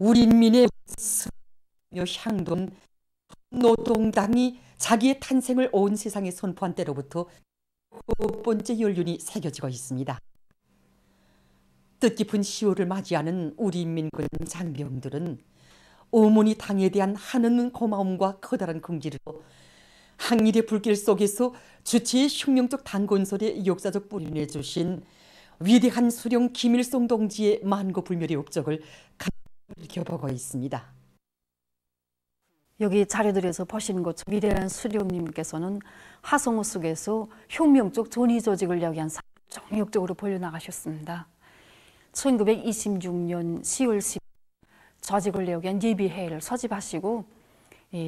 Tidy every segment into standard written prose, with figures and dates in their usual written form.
우리 인민의 향돈 노동당이 자기의 탄생을 온 세상에 선포한 때로부터 9번째 연륜이 새겨지고 있습니다. 뜻깊은 10월을 맞이하는 우리 인민군 장병들은 어머니 당에 대한 한없는 고마움과 커다란 긍지로 항일의 불길 속에서 주체의 혁명적 당건설의 역사적 뿌리를 내주신 위대한 수령 김일성 동지의 만고불멸의 업적을 감격해보고 있습니다. 여기 자료들에서 보시는 것처럼 위대한 수령님께서는 하성호 속에서 혁명적 전위 조직을 야기한 정력적으로 벌려나가셨습니다. 1926년 10월 10일 조직을 야기한 예비회의를 소집하시고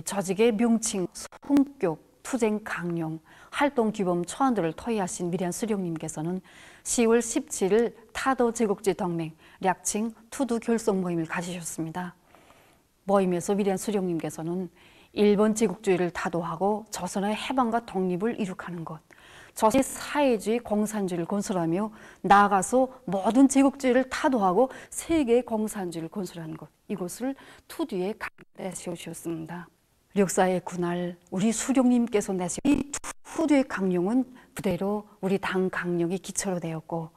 조직의 명칭, 성격, 투쟁 강령, 활동 규범 초안들을 토의하신 위대한 수령님께서는 10월 17일 타도 제국주의 동맹, 약칭 투두 결성 모임을 가지셨습니다. 모임에서 위대한 수령님께서는 일본 제국주의를 타도하고 조선의 해방과 독립을 이룩하는 것, 조선의 사회주의 공산주의를 건설하며 나아가서 모든 제국주의를 타도하고 세계의 공산주의를 건설하는 것, 이것을 투두에 강조해 세우셨습니다. 역사의 그날 우리 수령님께서 내신 이 투두의 강령은 그대로 우리 당 강령의 기초로 되었고,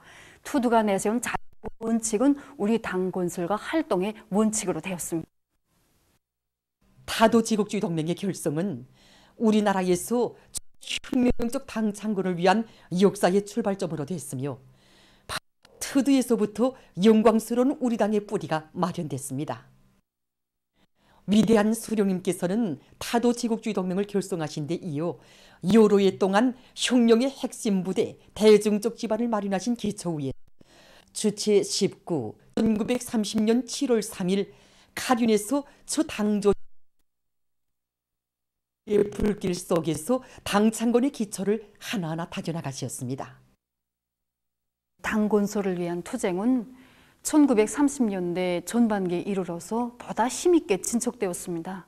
투두가 내세운 자유 원칙은 우리 당 건설과 활동의 원칙으로 되었습니다. 타도 제국주의 동맹의 결성은 우리나라에서 혁명적 당 창건을 위한 역사의 출발점으로 됐으며 투두에서부터 영광스러운 우리 당의 뿌리가 마련됐습니다. 위대한 수령님께서는 타도 제국주의 동맹을 결성하신 데 이어 여러 해 동안 혁명의 핵심 부대, 대중적 기반을 마련하신 기초 위에 주체 19, 1930년 7월 3일 카륜에서 첫 당조 불길 속에서 당 창건의 기초를 하나하나 다져나가셨습니다. 당 건설을 위한 투쟁은 1930년대 전반기에 이르러서 보다 힘있게 진척되었습니다.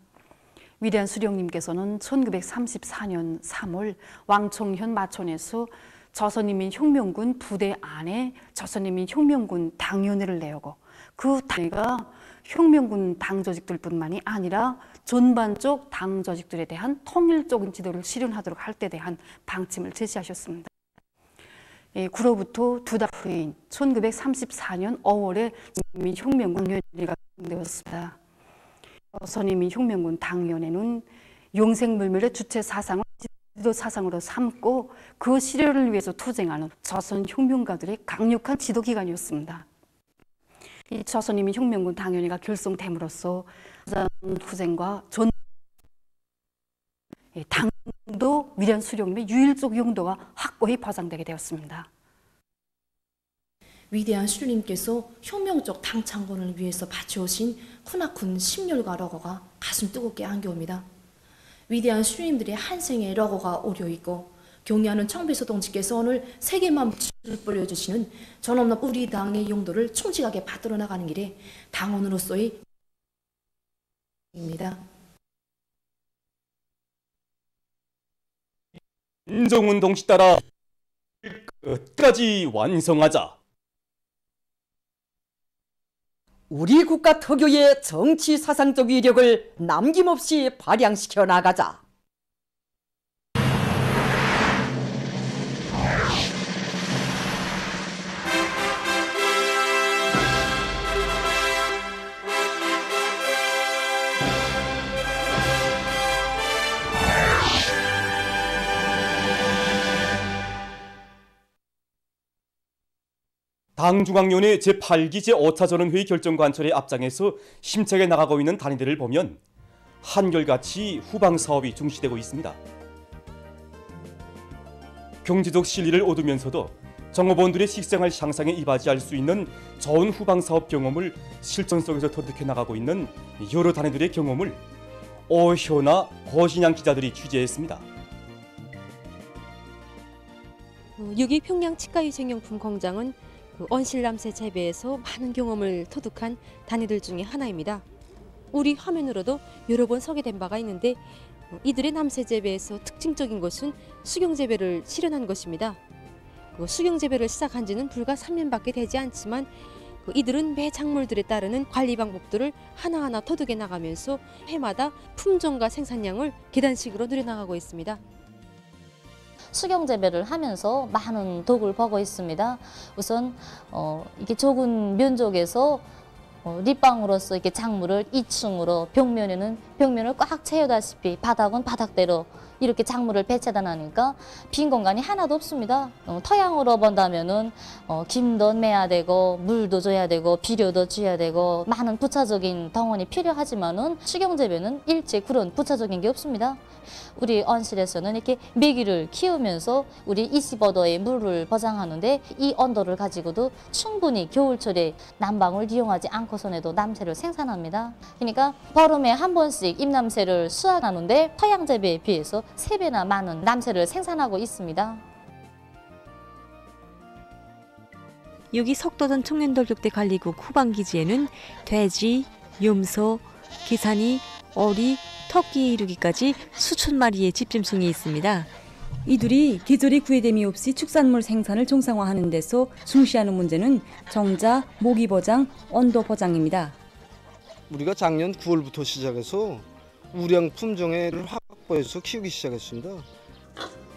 위대한 수령님께서는 1934년 3월 왕총현 마천에서 조선인민혁명군 부대 안에 조선인민혁명군 당위원회를 내고, 그 당위가 혁명군 당 조직들뿐만이 아니라 전반적 당 조직들에 대한 통일적인 지도를 실현하도록 할 때 대한 방침을 제시하셨습니다. 그로부터 두 달 후인 1934년 5월에 혁명군 당위원회가 되었습니다. 조선인민혁명군 당위원회는 영생물멸의 주체 사상을 지도 사상으로 삼고 그 실현을 위해서 투쟁하는 조선 혁명가들의 강력한 지도기관이었습니다. 이 조선인민혁명군 당위원회가 결성됨으로써 투쟁과 당도 위대한 수령님의 유일적 용도가 확고히 보장되게 되었습니다. 위대한 수령님께서 혁명적 당 창건을 위해서 바쳐오신 크나큰 심혈과 러거가 가슴 뜨겁게 안겨옵니다. 위대한 수령님들의 한 생의 러거가 오려있고 경의하는 청배서 동지께서 오늘 세계만 뿌려주시는 전없는 우리 당의 용도를 충직하게 받들어 나가는 길에 당원으로서의 입니다. 인정운동 따라 끝까지 완성하자. 우리 국가 특유의 정치 사상적 위력을 남김없이 발양시켜 나가자. 당중앙위원회 제8기 제5차 전원회의 결정관철의 앞장에서 심차게 나가고 있는 단위들을 보면 한결같이 후방사업이 중시되고 있습니다. 경제적 실리를 얻으면서도 정업원들의 식생활 향상에 이바지할 수 있는 좋은 후방사업 경험을 실전 속에서 터득해 나가고 있는 여러 단위들의 경험을 오효나 고신양 기자들이 취재했습니다. 6.2 평양 치과위생용품 공장은 온실남새 재배에서 많은 경험을 터득한 단위들 중에 하나입니다. 우리 화면으로도 여러 번 소개된 바가 있는데 이들의 남새 재배에서 특징적인 것은 수경 재배를 실현한 것입니다. 수경 재배를 시작한 지는 불과 3년밖에 되지 않지만 이들은 매 작물들에 따르는 관리 방법들을 하나하나 터득해 나가면서 해마다 품종과 생산량을 계단식으로 늘려나가고 있습니다. 수경 재배를 하면서 많은 덕을 보고 있습니다. 우선 이게 좁은 면적에서 립방으로서 이렇게 작물을 2층으로 벽면을 꽉 채우다시피 바닥은 바닥대로 이렇게 작물을 배치하니까 빈 공간이 하나도 없습니다. 토양으로 본다면은 김도 매야 되고 물도 줘야 되고 비료도 줘야 되고 많은 부차적인 동원이 필요하지만은 수경 재배는 일체 그런 부차적인 게 없습니다. 우리 온실에서는 이렇게 메기를 키우면서 우리 25도의 물을 보장하는데 이 온도를 가지고도 충분히 겨울철에 난방을 이용하지 않고서도 남새를 생산합니다. 그러니까 보름에 한 번씩 잎남새를 수확하는데 토양 재배에 비해서 3배나 많은 남새를 생산하고 있습니다. 여기 석도전 청년돌격대 관리국 후방기지에는 돼지, 염소, 기산이, 어리, 토끼에 이르기까지 수천 마리의 집짐승이 있습니다. 이들이 계절의 구애됨이 없이 축산물 생산을 정상화하는 데서 중시하는 문제는 정자, 모기 보장, 온도 보장입니다. 우리가 작년 9월부터 시작해서 우량 품종을 확보해서 키우기 시작했습니다.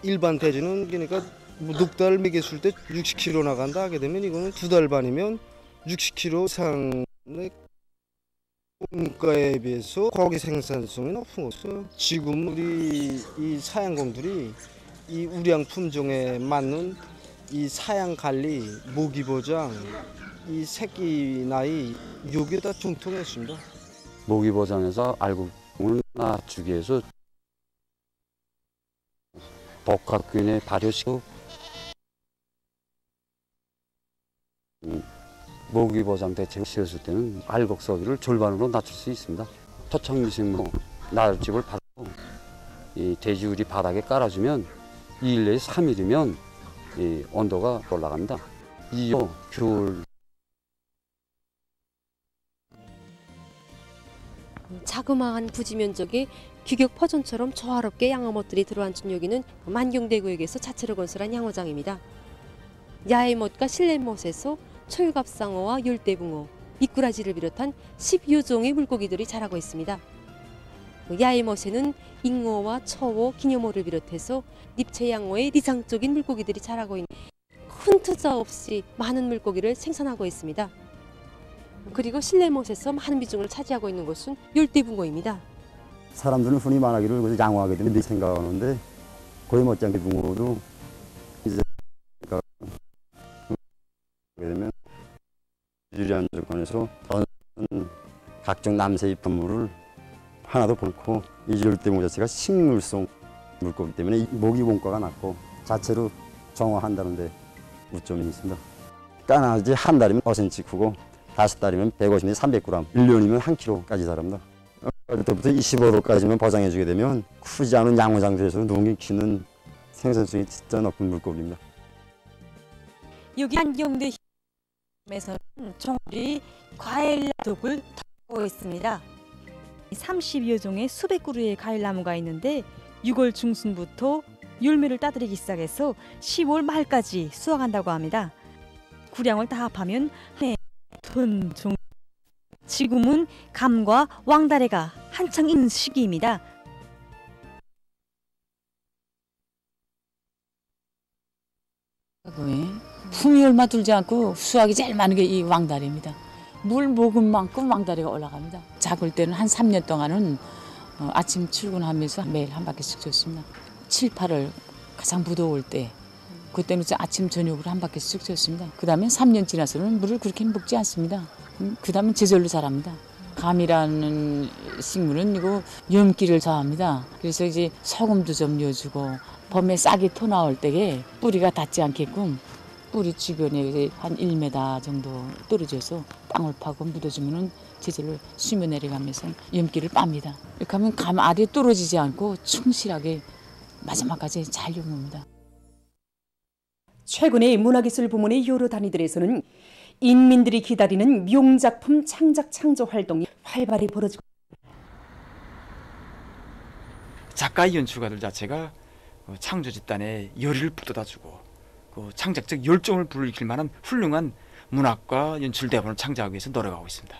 일반 돼지는 그러니까 넉 달 먹였을 때 60kg 나간다 하게 되면 이거는 2달 반이면 60kg 이상의 물가에 비해서 고기 생산성이 높은 거죠. 지금 우리 이 사양공들이 이 우량 품종에 맞는 이 사양 관리, 모기 보장, 이 새끼 나이 여기에 다 중통했습니다. 모기 보장에서 알곡을 낮추기 위해서 복합균에 발효시키고 모기 보장 대책을 씌웠을 때는 알곡 소비를 절반으로 낮출 수 있습니다. 토착 미생물 나룻집을 받고 이 돼지우리 바닥에 깔아주면 2일 내에 3일이면 이 온도가 올라갑니다. 이후 겨울 자그마한 부지 면적에 규격 퍼전처럼 조화롭게 양어못들이 들어앉은 여기는 만경대구역에서 자체로 건설한 양어장입니다. 야외못과 실내못에서 철갑상어와 열대붕어, 미꾸라지를 비롯한 10여 종의 물고기들이 자라고 있습니다. 야외못에는 잉어와 처어, 기녀모를 비롯해서 립채양어의 리상적인 물고기들이 자라고 있는 큰 투자 없이 많은 물고기를 생산하고 있습니다. 그리고 실내못에서 많은 비중을 차지하고 있는 것은 열대붕어입니다. 사람들은 흔히 말하기를 양호하게 되면 생각하는데 거의 못지않게 붕어도 이제 되면 유리한 조건에서 각종 남새 입한물을 하나도 않고 이 열대붕어 자체가 식물성 물고기 때문에 모기 원가가 낮고 자체로 정화한다는데 무점이 있습니다. 까나지 한 달이면 5cm 크고 5달이면 150에서 300g, 1년이면 1kg까지 자랍니다. 그때부터 25도까지만 보장해주게 되면 크지 않은 양어장들에서 농이 키는 생산성이 진짜 높은 물고기입니다. 여기 안경대 에서는 종들이 과일나무를 타고 있습니다. 30여 종의 수백 그루의 과일나무가 있는데 6월 중순부터 열매를 따들이기 시작해서 10월 말까지 수확한다고 합니다. 구량을 다 합하면 한 톤 정도. 지금은 감과 왕다래가 한창 있는 시기입니다. 품이 얼마 들지 않고 수확이 제일 많은 게 이 왕다리입니다. 물 먹은 만큼 왕다리가 올라갑니다. 작을 때는 한 3년 동안은 아침 출근하면서 매일 한 바퀴씩 줬습니다. 7, 8월 가장 무더울 때 그때는 아침 저녁으로 한 바퀴씩 줬습니다. 그 다음에 3년 지나서는 물을 그렇게 먹지 않습니다. 그 다음에 제절로 자랍니다. 감이라는 식물은 이거 염기를 저합니다. 그래서 이제 소금도 좀 넣어주고 봄에 싹이 토 나올 때에 뿌리가 닿지 않게끔 뿌리 주변에 한 1m 정도 떨어져서 땅을 파고 묻어주면은 제절로 쉬며 내려가면서 염기를 빱니다. 이렇게 하면 감 알이 떨어지지 않고 충실하게 마지막까지 잘 엮습니다. 최근에 문화기술 부문의 여러 단위들에서는 인민들이 기다리는 명작품 창작 창조 활동이 활발히 벌어지고 작가 연출가들 자체가 창조 집단에 열의를 북돋아주고 그 창작적 열정을 불러일으킬 만한 훌륭한 문학과 연출 대본을 창작하기 위해서 노력하고 있습니다.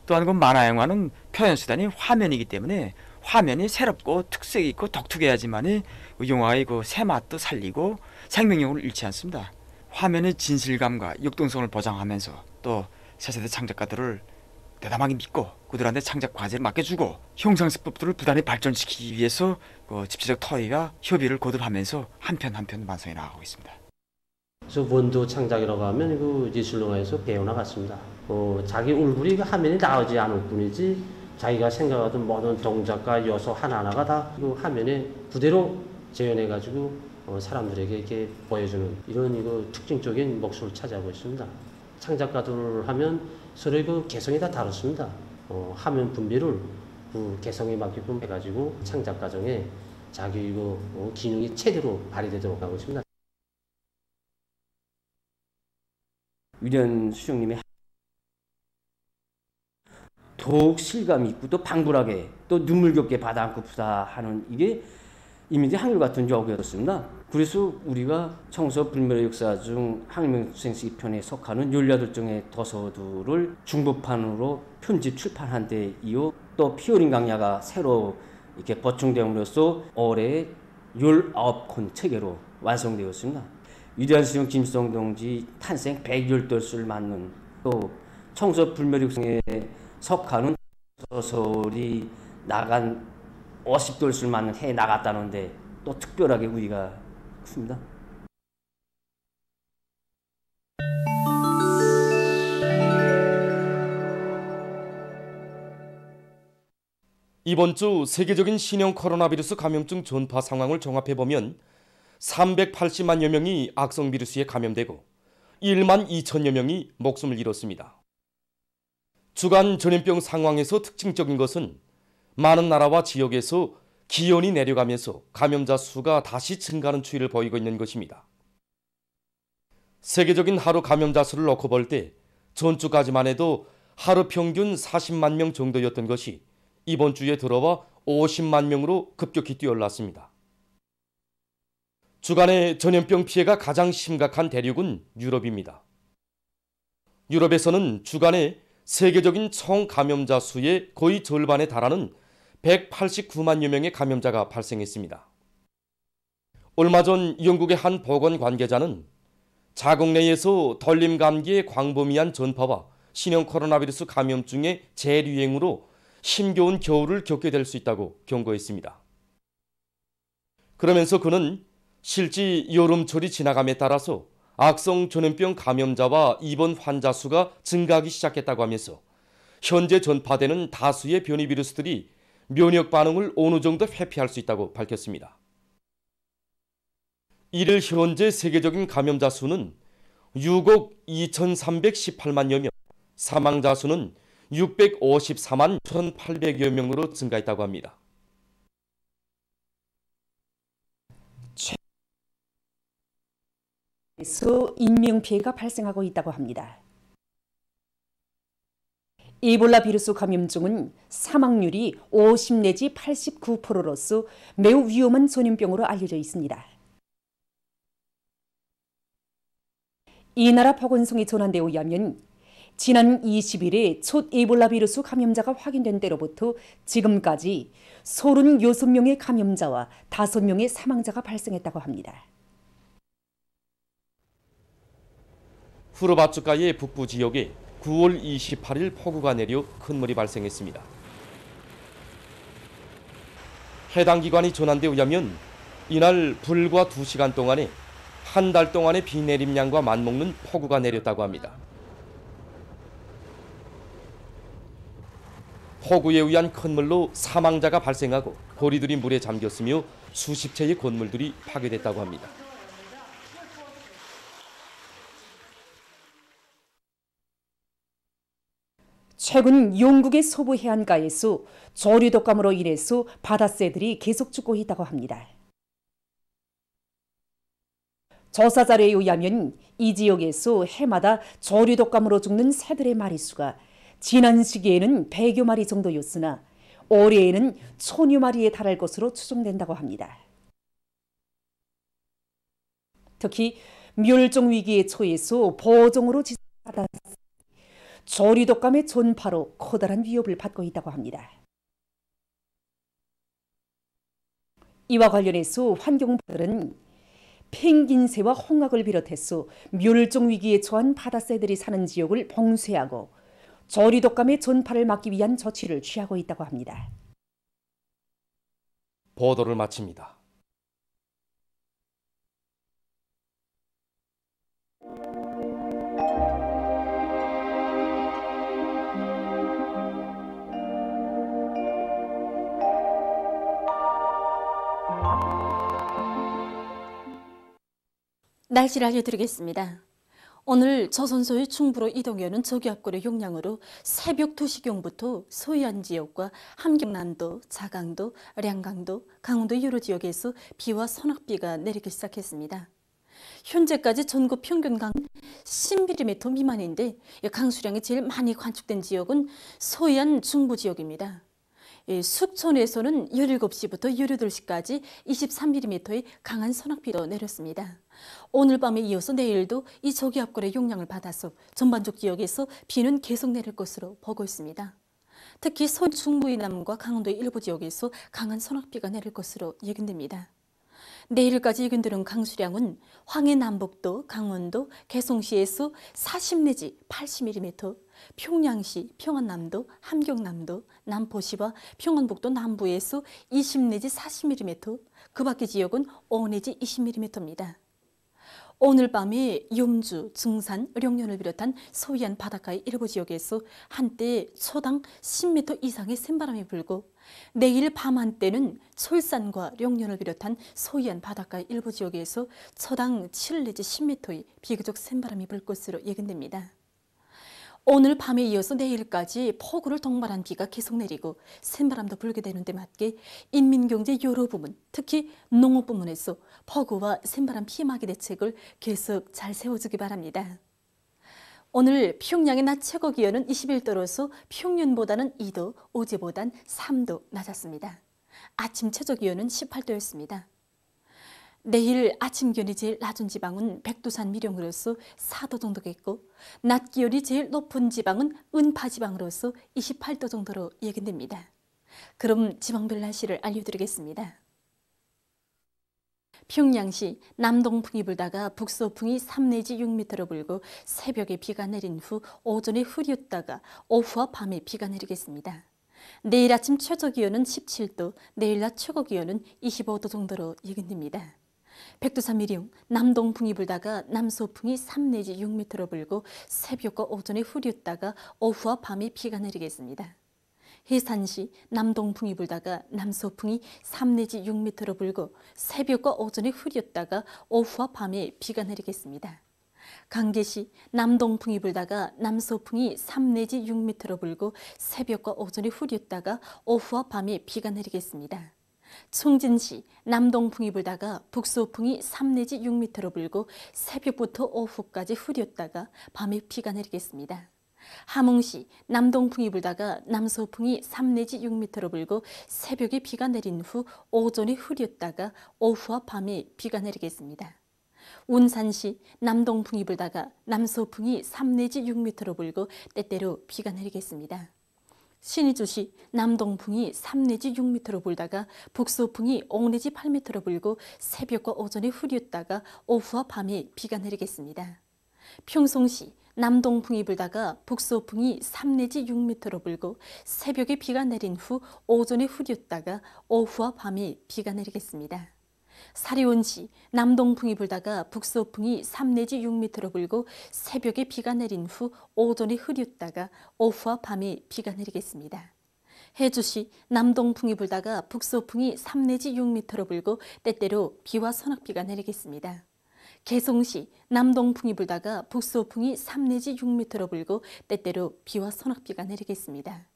또한 그 만화 영화는 표현 수단이 화면이기 때문에 화면이 새롭고 특색이 있고 독특해야지만이 영화의 그 새맛도 살리고 생명력을 잃지 않습니다. 화면의 진실감과 역동성을 보장하면서 또 새세대 창작가들을 대담하게 믿고 그들한테 창작 과제를 맡겨주고 형상스법들을 부단히 발전시키기 위해서 그 집체적 토의와 협의를 거듭하면서 한편 완성해 나가고 있습니다. 그래서 원도 창작이라고 하면 그 예술영화에서 배워나갔습니다. 자기 얼굴이 화면에 나오지 않을 뿐이지 자기가 생각하던 모든 동작과 요소 하나하나가 다 그 화면에 그대로 재현해가지고 사람들에게 이렇게 보여주는 이런 특징적인 목소리를 차지하고 있습니다. 창작가들 하면 서로의 그 개성이 다 다릅니다. 화면 분배를 그 개성에 맞게끔 해가지고 창작 과정에 자기 기능이 최대로 발휘되도록 하고 있습니다. 위대한 수령님의 더욱 실감이 있고 또 방불하게 또 눈물겹게 바다 안고 푸다 하는 이게 이미지 한결같은 역이었습니다. 그래서 우리가 청서 불멸의 역사 중 항명수생시 편에 속하는 18종의 도서들을 중복판으로 편집 출판한 데 이후 또 피어린 강야가 새로 이렇게 보충됨으로써 올해 19권 체계로 완성되었습니다. 위대한 수령 김수성 동지 탄생 110돌수를 맞는 또 청서 불멸의 역사에 속하는 소설이 나간 50돌수를 맞는 해에 나갔다는데 또 특별하게 우위가 큽니다. 이번 주 세계적인 신형 코로나 바이러스 감염증 전파 상황을 종합해보면 380만여 명이 악성 바이러스에 감염되고 1만 2천여 명이 목숨을 잃었습니다. 주간 전염병 상황에서 특징적인 것은 많은 나라와 지역에서 기온이 내려가면서 감염자 수가 다시 증가하는 추이를 보이고 있는 것입니다. 세계적인 하루 감염자 수를 놓고 볼 때 전주까지만 해도 하루 평균 40만 명 정도였던 것이 이번 주에 들어와 50만 명으로 급격히 뛰어올랐습니다. 주간의 전염병 피해가 가장 심각한 대륙은 유럽입니다. 유럽에서는 주간에 세계적인 총 감염자 수의 거의 절반에 달하는 189만여 명의 감염자가 발생했습니다. 얼마 전 영국의 한 보건 관계자는 자국 내에서 덜림 감기의 광범위한 전파와 신형 코로나 바이러스 감염증의 재유행으로 힘겨운 겨울을 겪게 될 수 있다고 경고했습니다. 그러면서 그는 실제 여름철이 지나감에 따라서 악성 전염병 감염자와 입원 환자 수가 증가하기 시작했다고 하면서 현재 전파되는 다수의 변이 바이러스들이 면역 반응을 어느 정도 회피할 수 있다고 밝혔습니다. 이를 현재 세계적인 감염자 수는 6억 2,318만여 명, 사망자 수는 654만 1,800여 명으로 증가했다고 합니다. 에서 인명피해가 발생하고 있다고 합니다. 이볼라 비루스 감염증은 사망률이 50 내지 89%로서 매우 위험한 전염병으로 알려져 있습니다. 이 나라 보건성에 전환되어 의하면 지난 20일에 첫 이볼라 비루스 감염자가 확인된 때로부터 지금까지 36명의 감염자와 5명의 사망자가 발생했다고 합니다. 후르바츠가의 북부 지역에 9월 28일 폭우가 내려 큰 물이 발생했습니다. 해당 기관이 전한 데 의하면 이날 불과 2시간 동안에 한 달 동안의 비 내림량과 맞먹는 폭우가 내렸다고 합니다. 폭우에 의한 큰 물로 사망자가 발생하고 거리들이 물에 잠겼으며 수십 채의 건물들이 파괴됐다고 합니다. 최근 영국의 서부 해안가에서 조류 독감으로 인해서 바다새들이 계속 죽고 있다고 합니다. 조사 자료에 의하면 이 지역에서 해마다 조류 독감으로 죽는 새들의 마리수가 지난 시기에는 100여 마리 정도였으나 올해에는 1000여 마리에 달할 것으로 추정된다고 합니다. 특히 멸종 위기에 처해서 보호종으로 지정한 바다 조류독감의 전파로 커다란 위협을 받고 있다고 합니다. 이와 관련해서 환경부들은 펭귄새와 홍학을 비롯해서 멸종 위기에 처한 바다새들이 사는 지역을 봉쇄하고 조류독감의 전파를 막기 위한 조치를 취하고 있다고 합니다. 보도를 마칩니다. 날씨를 알려드리겠습니다. 오늘 조선소의 중부로 이동해오는 저기압골의 용량으로 새벽 2시경부터 서해안 지역과 함경남도, 자강도, 량강도, 강원도 여러 지역에서 비와 소낙비가 내리기 시작했습니다. 현재까지 전국 평균 강은 10mm 미만인데 강수량이 제일 많이 관측된 지역은 서해안 중부 지역입니다. 숙천에서는 17시부터 18시까지 23mm의 강한 소낙비도 내렸습니다. 오늘 밤에 이어서 내일도 이 저기압골의 용량을 받아서 전반적 지역에서 비는 계속 내릴 것으로 보고 있습니다. 특히 서해 중부 이남과 강원도의 일부 지역에서 강한 소낙비가 내릴 것으로 예견됩니다. 내일까지 예견되는 강수량은 황해 남북도, 강원도, 개성시에서 40 내지 80mm, 평양시, 평안남도, 함경남도, 남포시와 평안북도 남부에서 20 내지 40mm, 그 밖의 지역은 5 내지 20mm입니다. 오늘 밤에 염주, 증산, 령년을 비롯한 서해안 바닷가의 일부 지역에서 한때 초당 10m 이상의 센바람이 불고 내일 밤 한때는 철산과 령년을 비롯한 서해안 바닷가의 일부 지역에서 초당 7 내지 10m의 비교적 센바람이 불 것으로 예견됩니다. 오늘 밤에 이어서 내일까지 폭우를 동반한 비가 계속 내리고 센바람도 불게 되는 데 맞게 인민경제 여러 부문, 특히 농업 부문에서 폭우와 센바람 피해막이 대책을 계속 잘 세워주기 바랍니다. 오늘 평양의 낮 최고 기온은 21도로서 평년보다는 2도, 어제보단 3도 낮았습니다. 아침 최저 기온은 18도였습니다. 내일 아침 기온이 제일 낮은 지방은 백두산 미령으로서 4도 정도겠고 낮 기온이 제일 높은 지방은 은파 지방으로서 28도 정도로 예견됩니다. 그럼 지방별 날씨를 알려드리겠습니다. 평양시 남동풍이 불다가 북서풍이 3 내지 6m로 불고 새벽에 비가 내린 후 오전에 흐렸다가 오후와 밤에 비가 내리겠습니다. 내일 아침 최저 기온은 17도, 내일 낮 최고 기온은 25도 정도로 예견됩니다. 백두산 미령 남동풍이 불다가 남서풍이 3 내지 6m로 불고 새벽과 오전에 흐렸다가 오후와 밤에 비가 내리겠습니다. 해산시 남동풍이 불다가 남서풍이 3 내지 6m로 불고 새벽과 오전에 흐렸다가 오후와 밤에 비가 내리겠습니다. 강계시 남동풍이 불다가 남서풍이 3 내지 6m로 불고 새벽과 오전에 흐렸다가 오후와 밤에 비가 내리겠습니다. 청진시 남동풍이 불다가 북서풍이 3 내지 6m로 불고 새벽부터 오후까지 흐렸다가 밤에 비가 내리겠습니다. 함흥시 남동풍이 불다가 남서풍이 3 내지 6m로 불고 새벽에 비가 내린 후 오전에 흐렸다가 오후와 밤에 비가 내리겠습니다. 운산시 남동풍이 불다가 남서풍이 3 내지 6m로 불고 때때로 비가 내리겠습니다. 신의주시 남동풍이 3 내지 6m로 불다가 북서풍이 5 내지 8m로 불고 새벽과 오전에 흐렸다가 오후와 밤에 비가 내리겠습니다. 평송시 남동풍이 불다가 북서풍이 3 내지 6m로 불고 새벽에 비가 내린 후 오전에 흐렸다가 오후와 밤에 비가 내리겠습니다. 사리온시 남동풍이 불다가 북서풍이 3 내지 6m로 불고 새벽에 비가 내린 후 오전에 흐렸다가 오후와 밤에 비가 내리겠습니다. 해주시 남동풍이 불다가 북서풍이 3 내지 6m로 불고 때때로 비와 소낙비가 내리겠습니다. 개성시 남동풍이 불다가 북서풍이 3 내지 6m로 불고 때때로 비와 소낙비가 내리겠습니다.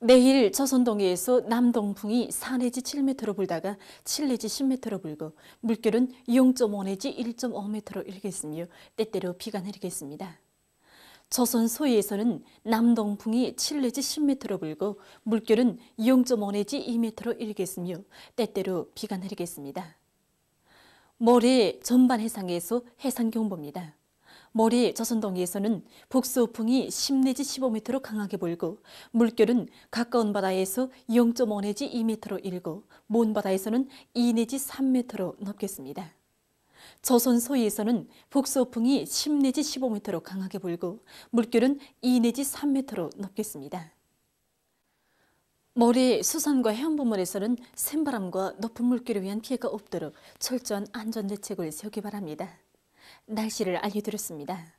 내일 조선동해에서 남동풍이 4 내지 7m로 불다가 7 내지 10m로 불고 물결은 0.5 내지 1.5m로 일겠으며 때때로 비가 내리겠습니다. 조선 서해에서는 남동풍이 7 내지 10m로 불고 물결은 0.5 내지 2m로 일겠으며 때때로 비가 내리겠습니다. 모레 전반 해상에서 해상경보입니다. 머리 저선동해에서는 북서풍이 10 내지 15m로 강하게 불고 물결은 가까운 바다에서 0.5 내지 2m로 일고 먼 바다에서는 2 내지 3m로 넘겠습니다. 저선 서해에서는 북서풍이 10 내지 15m로 강하게 불고 물결은 2 내지 3m로 넘겠습니다. 머리 수산과 해안부문에서는 샘바람과 높은 물결에 의한 피해가 없도록 철저한 안전대책을 세우기 바랍니다. 날씨를 알려드렸습니다.